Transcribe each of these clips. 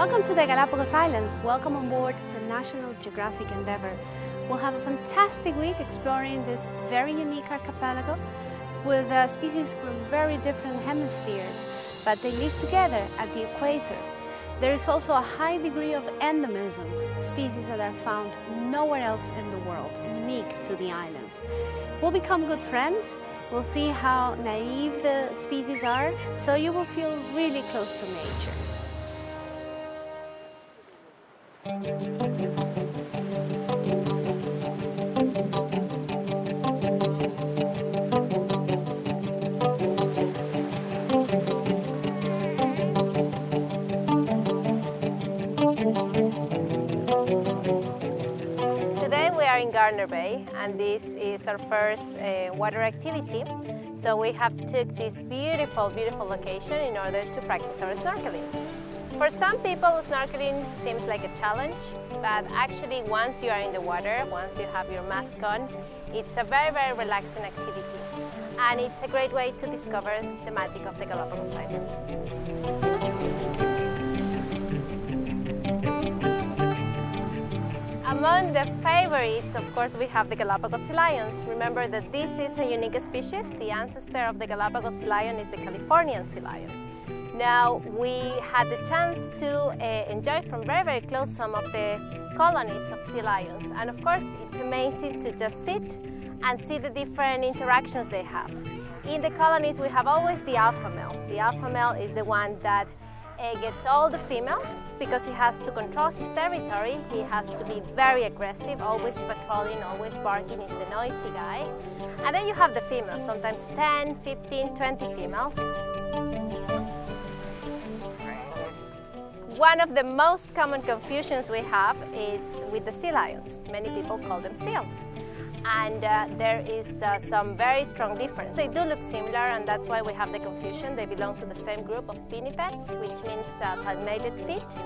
Welcome to the Galapagos Islands. Welcome on board the National Geographic Endeavour. We'll have a fantastic week exploring this very unique archipelago with species from very different hemispheres, but they live together at the equator. There is also a high degree of endemism, species that are found nowhere else in the world, unique to the islands. We'll become good friends. We'll see how naive the species are, so you will feel really close to nature. Today we are in Gardner Bay, and this is our first water activity. So we have took this beautiful location in order to practice our snorkeling. For some people, snorkeling seems like a challenge, but actually once you are in the water, once you have your mask on, it's a very relaxing activity. And it's a great way to discover the magic of the Galapagos Islands. Among the favorites, of course, we have the Galapagos sea lions. Remember that this is a unique species. The ancestor of the Galapagos sea lion is the Californian sea lion. Now, we had the chance to enjoy from very close some of the colonies of sea lions. And of course, it's amazing to just sit and see the different interactions they have. In the colonies, we have always the alpha male. The alpha male is the one that gets all the females because he has to control his territory. He has to be very aggressive, always patrolling, always barking, is the noisy guy. And then you have the females, sometimes 10, 15, 20 females. One of the most common confusions we have is with the sea lions. Many people call them seals. And there is some very strong difference. They do look similar, and that's why we have the confusion. They belong to the same group of pinnipeds, which means palmated feet,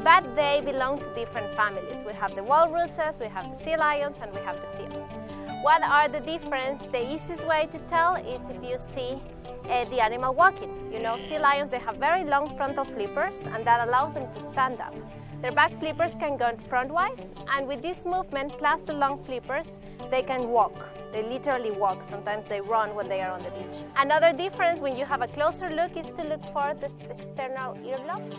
but they belong to different families. We have the walruses, we have the sea lions, and we have the seals. What are the differences? The easiest way to tell is if you see the animal walking. You know, sea lions, they have very long frontal flippers, and that allows them to stand up. Their back flippers can go frontwise, and with this movement plus the long flippers, they can walk. They literally walk. Sometimes they run when they are on the beach. Another difference when you have a closer look is to look for the external earlobes.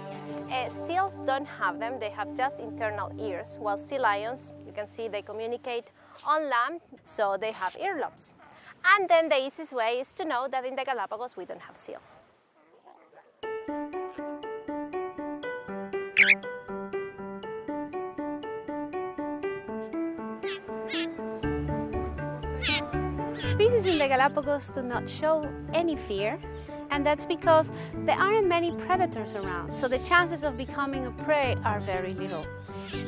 Seals don't have them. They have just internal ears, while sea lions, you can see they communicate on land, so they have earlobes. And then the easiest way is to know that in the Galapagos we don't have seals. Species in the Galapagos do not show any fear, and that's because there aren't many predators around, so the chances of becoming a prey are very little.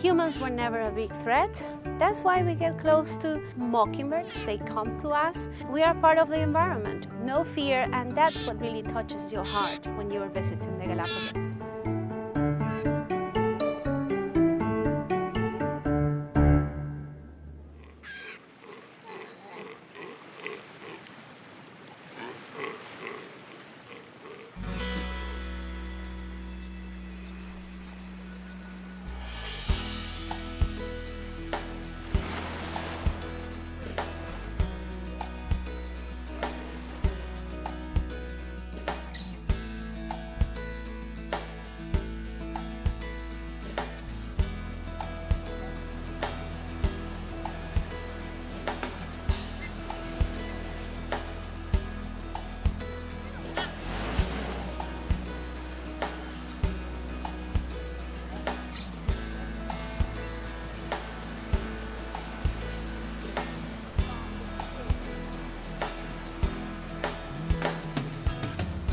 Humans were never a big threat. That's why we get close to mockingbirds. They come to us. We are part of the environment. No fear, and that's what really touches your heart when you are visiting the Galapagos.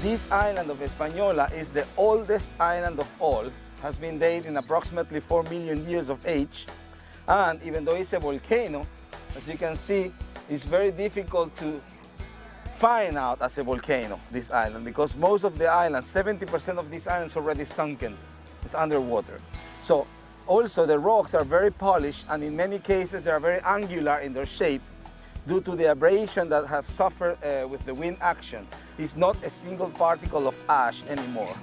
This island of Española is the oldest island of all, has been dated in approximately 4 million years of age, and even though it's a volcano, as you can see, it's very difficult to find out as a volcano, this island, because most of the islands, 70% of these islands already sunken, it's underwater. So also the rocks are very polished, and in many cases they are very angular in their shape, due to the abrasion that have suffered with the wind action. It's not a single particle of ash anymore.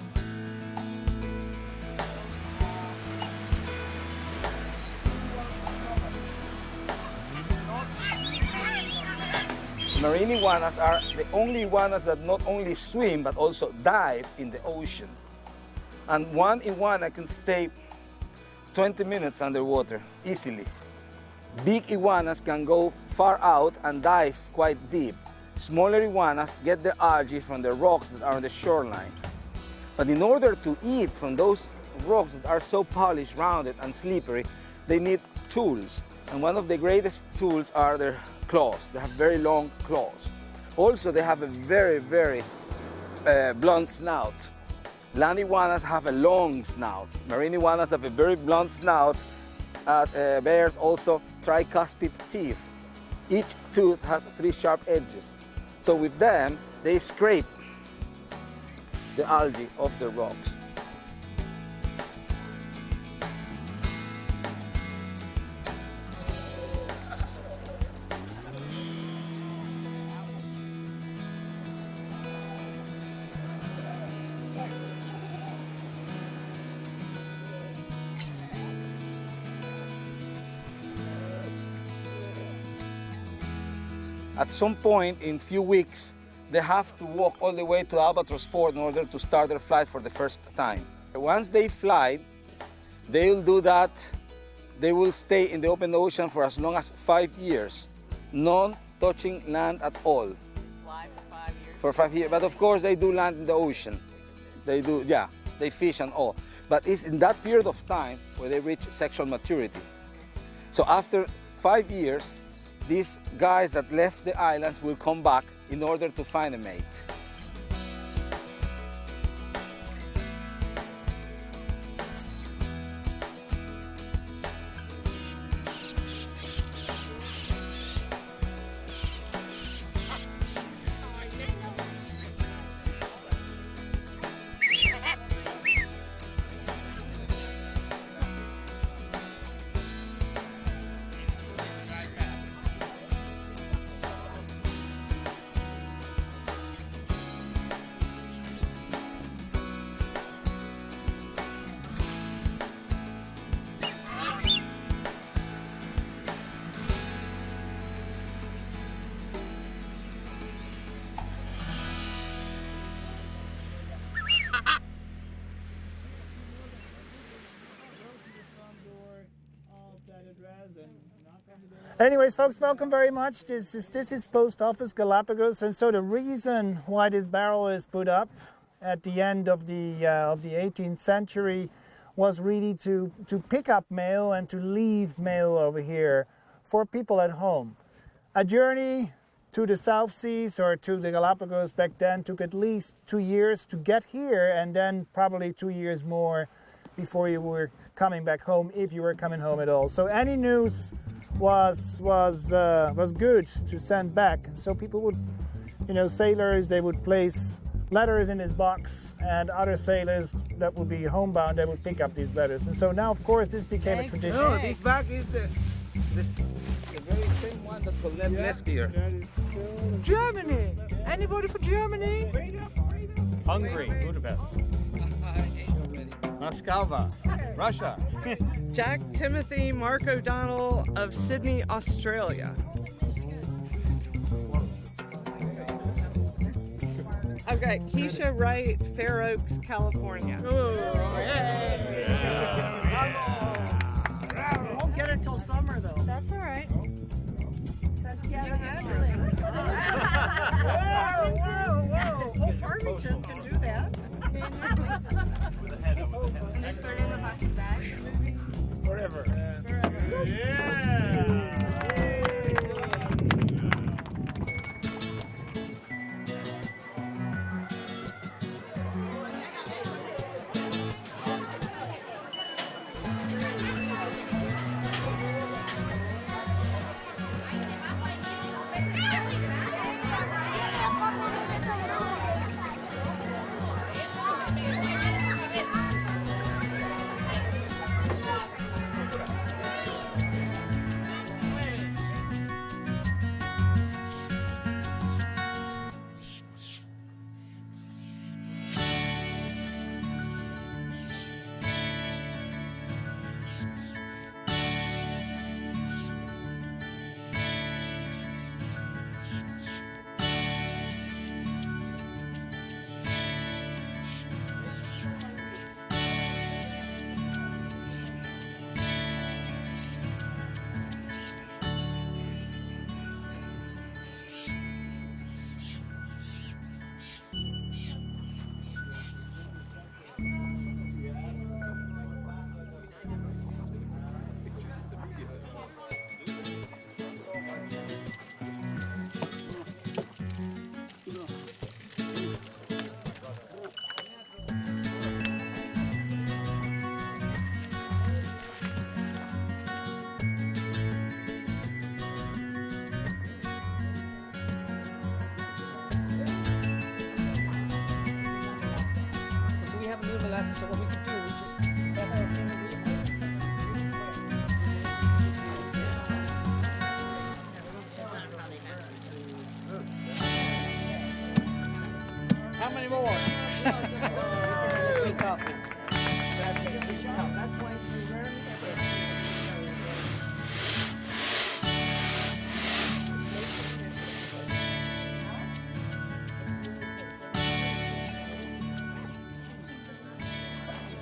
marine iguanas are the only iguanas that not only swim but also dive in the ocean. And one iguana can stay 20 minutes underwater easily. Big iguanas can go far out and dive quite deep. Smaller iguanas get their algae from the rocks that are on the shoreline. But in order to eat from those rocks that are so polished, rounded and slippery, they need tools. And one of the greatest tools are their claws. They have very long claws. Also, they have a very, very blunt snout. Land iguanas have a long snout. Marine iguanas have a very blunt snout. Bears also tricuspid teeth. Each tooth has 3 sharp edges. So with them, they scrape the algae off the rocks. At some point in few weeks, they have to walk all the way to Albatross Port in order to start their flight for the first time. Once they fly, they will do that. They will stay in the open ocean for as long as 5 years, non-touching land at all. Fly for 5 years? For 5 years, but of course they do land in the ocean. They do, yeah, they fish and all. But it's in that period of time where they reach sexual maturity. So after 5 years, these guys that left the islands will come back in order to find a mate. Anyways, folks, welcome very much. This is Post Office Galapagos, and so the reason why this barrel is put up at the end of the 18th century was really to pick up mail and to leave mail over here for people at home. A journey to the South Seas or to the Galapagos back then took at least 2 years to get here, and then probably 2 years more before you were coming back home, if you were coming home at all. So any news was good to send back. So people would, sailors, they would place letters in this box, and other sailors that would be homebound, they would pick up these letters. And so now, of course, this became a tradition. No, this bag is the very same one that Colette left here. Germany! Anybody for Germany? Hungary, Budapest. Moscow, Russia. Jack Timothy Mark O'Donnell of Sydney, Australia. I've got Keisha Wright, Fair Oaks, California. Won't get it till summer, though. That's all right. Whoa! Oh, Farmington can do that. And then put it in the plastic bag. Forever. Yeah!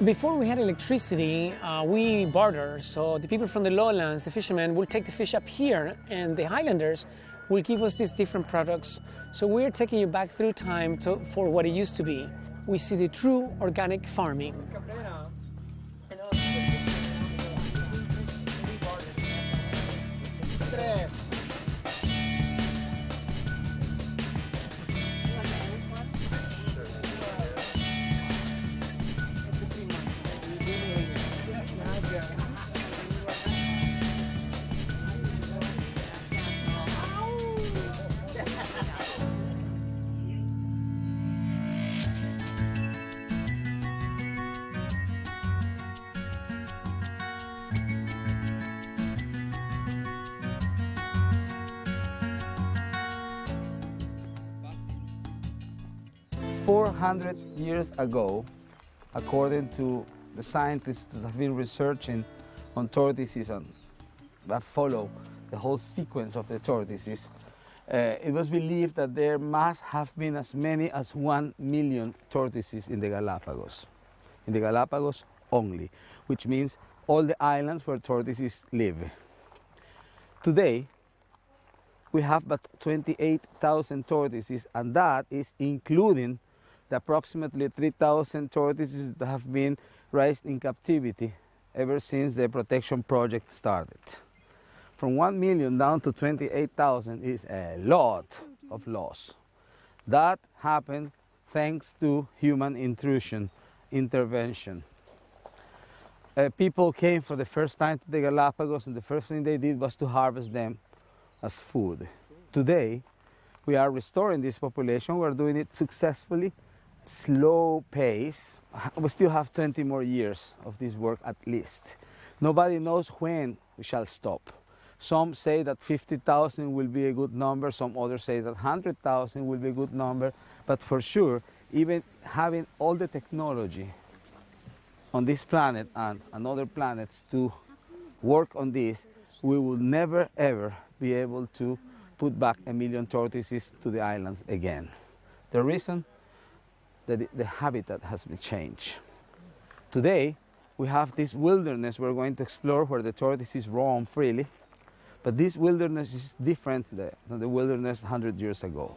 Before we had electricity, we barter. So the people from the lowlands, the fishermen, will take the fish up here, and the highlanders will give us these different products. So we're taking you back through time for what it used to be. We see the true organic farming. Years ago, according to the scientists that have been researching on tortoises and that follow the whole sequence of the tortoises, it was believed that there must have been as many as 1 million tortoises in the Galapagos only, which means all the islands where tortoises live. Today, we have but 28,000 tortoises, and that is including the approximately 3,000 tortoises that have been raised in captivity ever since the protection project started. From 1 million down to 28,000 is a lot of loss. That happened thanks to human intervention. People came for the first time to the Galapagos, and the first thing they did was to harvest them as food. Today, we are restoring this population. We're doing it successfully, slow pace. We still have 20 more years of this work at least. Nobody knows when we shall stop. Some say that 50,000 will be a good number, some others say that 100,000 will be a good number, but for sure, even having all the technology on this planet and other planets to work on this, we will never ever be able to put back 1 million tortoises to the islands again. The reason? That the habitat has been changed. Today, we have this wilderness we're going to explore where the tortoises roam freely, but this wilderness is different than the wilderness 100 years ago.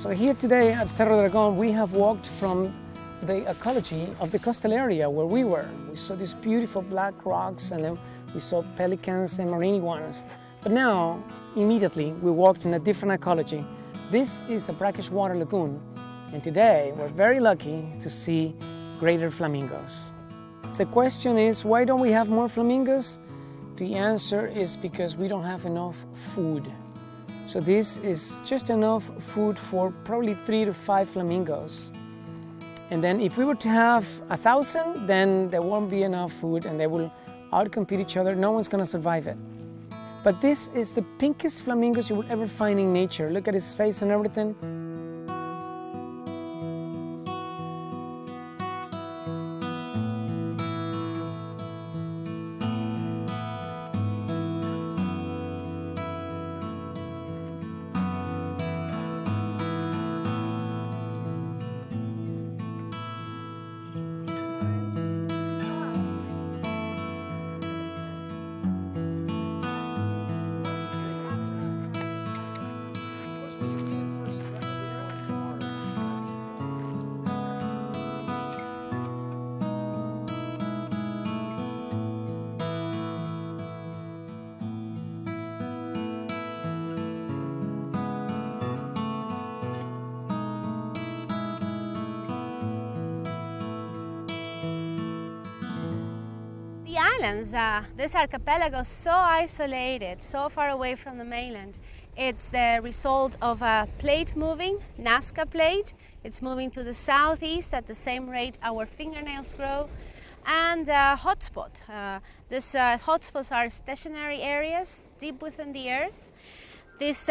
So here today at Cerro Dragón, we have walked from the ecology of the coastal area where we were. We saw these beautiful black rocks, and then we saw pelicans and marine iguanas. But now, immediately, we walked in a different ecology. This is a brackish water lagoon, and today we're very lucky to see greater flamingos. The question is, why don't we have more flamingos? The answer is because we don't have enough food. So this is just enough food for probably 3 to 5 flamingos. And then if we were to have 1,000, then there won't be enough food and they will outcompete each other. No one's gonna survive it. But this is the pinkest flamingos you will ever find in nature. Look at his face and everything. The islands, this archipelago, so isolated, so far away from the mainland. It's the result of a plate moving, Nazca plate. It's moving to the southeast at the same rate our fingernails grow. And hotspot. These hotspots are stationary areas deep within the earth. This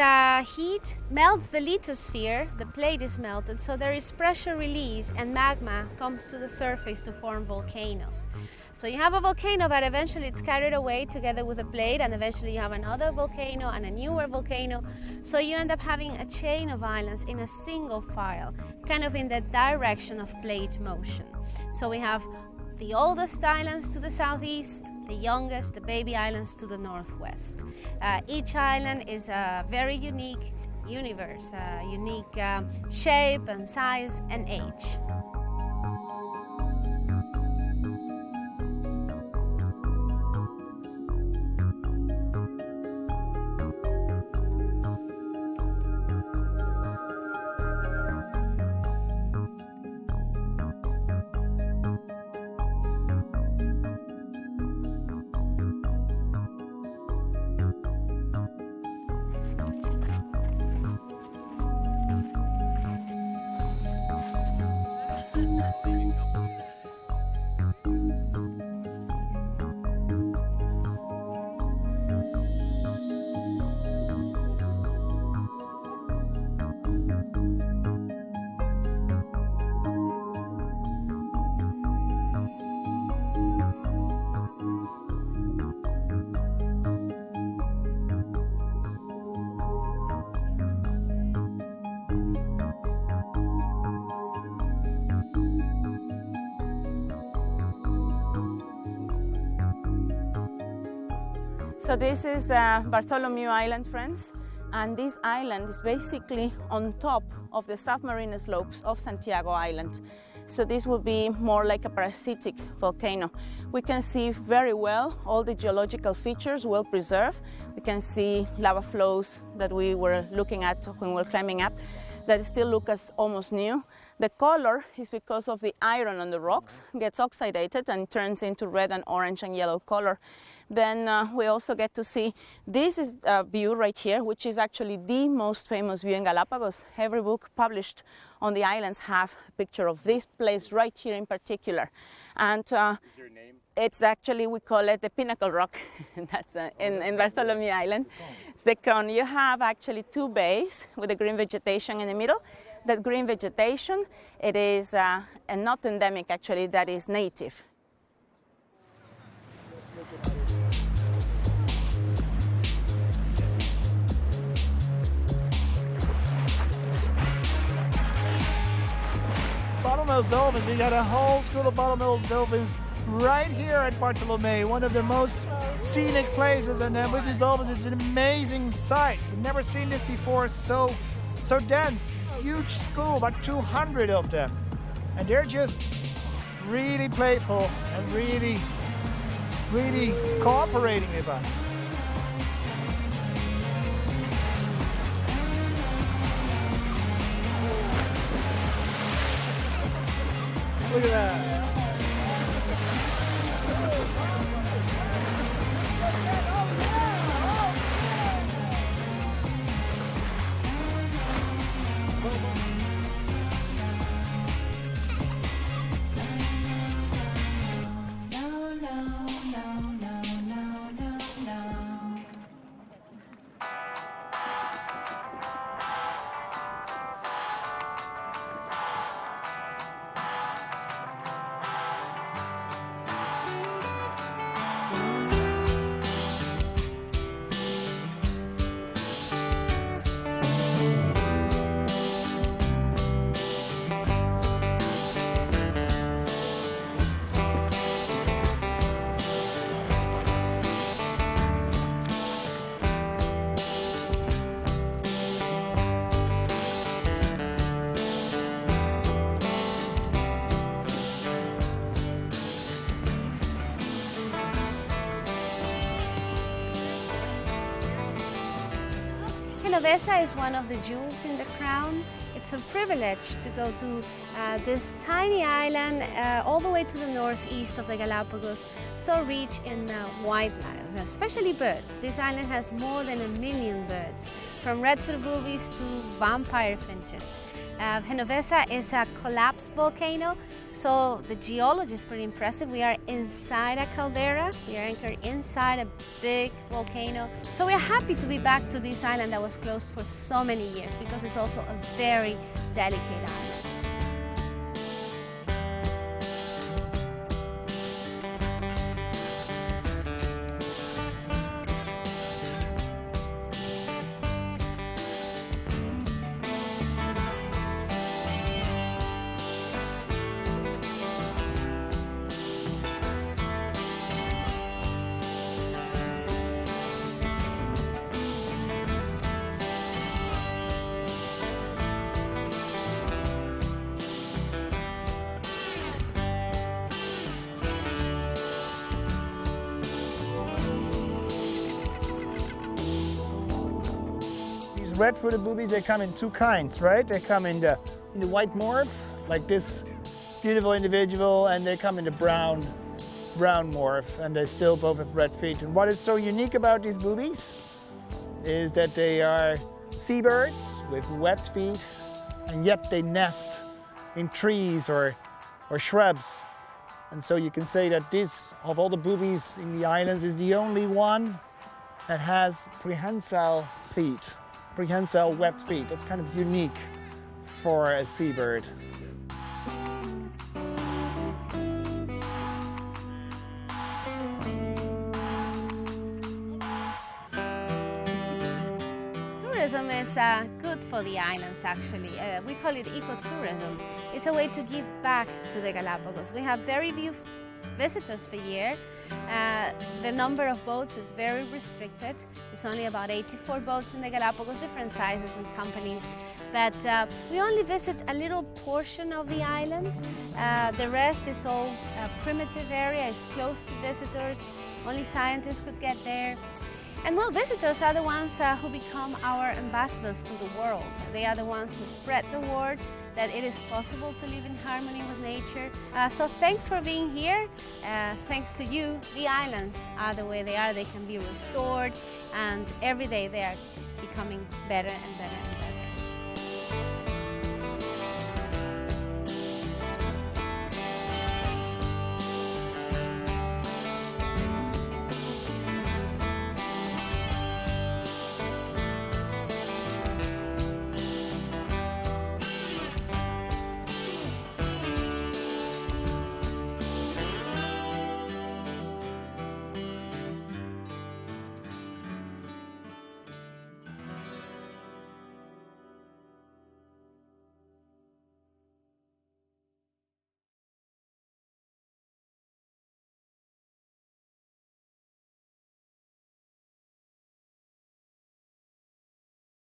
heat melts the lithosphere, the plate is melted, so there is pressure release and magma comes to the surface to form volcanoes. So you have a volcano, but eventually it's carried away together with the plate, and eventually you have another volcano and a newer volcano. So you end up having a chain of islands in a single file, kind of in the direction of plate motion. So we have the oldest islands to the southeast, the youngest, the baby islands to the northwest. Each island is a very unique universe, unique shape and size and age. So this is Bartholomew Island, friends, and this island is basically on top of the submarine slopes of Santiago Island. So this will be more like a parasitic volcano. We can see very well all the geological features well preserved. We can see lava flows that we were looking at when we were climbing up that still look as almost new. The color is because of the iron on the rocks, gets oxidated and turns into red and orange and yellow color. Then we also get to see, this is a view right here, which is actually the most famous view in Galapagos. Every book published on the islands have a picture of this place right here in particular. And Is your name? it's actually, we call it the Pinnacle Rock. That's in Bartholomew Island. It's the cone. You have actually two bays with the green vegetation in the middle. That green vegetation, it is not endemic actually, that is native. Bottlenose dolphins. We got a whole school of bottlenose dolphins right here at Bartolomé, one of the most scenic places. And then with these dolphins, it's an amazing sight. We've never seen this before. So so dense, huge school, about 200 of them. And they're just really playful and really cooperating with us. Look at that. Genovesa is one of the jewels in the crown. It's a privilege to go to this tiny island all the way to the northeast of the Galapagos, so rich in wildlife, especially birds. This island has more than 1 million birds, from red-footed boobies to vampire finches. Genovesa is a collapsed volcano, so the geology is pretty impressive. We are inside a caldera. We are anchored inside a big volcano. So we are happy to be back to this island that was closed for so many years, because it's also a very delicate island. Red-footed boobies, they come in two kinds, right? They come in the white morph, like this beautiful individual, and they come in the brown morph, and they still both have red feet. And what is so unique about these boobies is that they are seabirds with webbed feet, and yet they nest in trees or shrubs. And so you can say that this, of all the boobies in the islands, is the only one that has prehensile feet. Prehensile webbed feet. That's kind of unique for a seabird. Tourism is good for the islands, actually. We call it ecotourism. It's a way to give back to the Galapagos. We have very few visitors per year. The number of boats is very restricted. It's only about 84 boats in the Galapagos, different sizes and companies. But we only visit a little portion of the island. The rest is all primitive area, it's closed to visitors. Only scientists could get there. And well, visitors are the ones who become our ambassadors to the world. They are the ones who spread the word that it is possible to live in harmony with nature. So thanks for being here. Thanks to you, the islands are the way they are. They can be restored, and every day they are becoming better and better and better.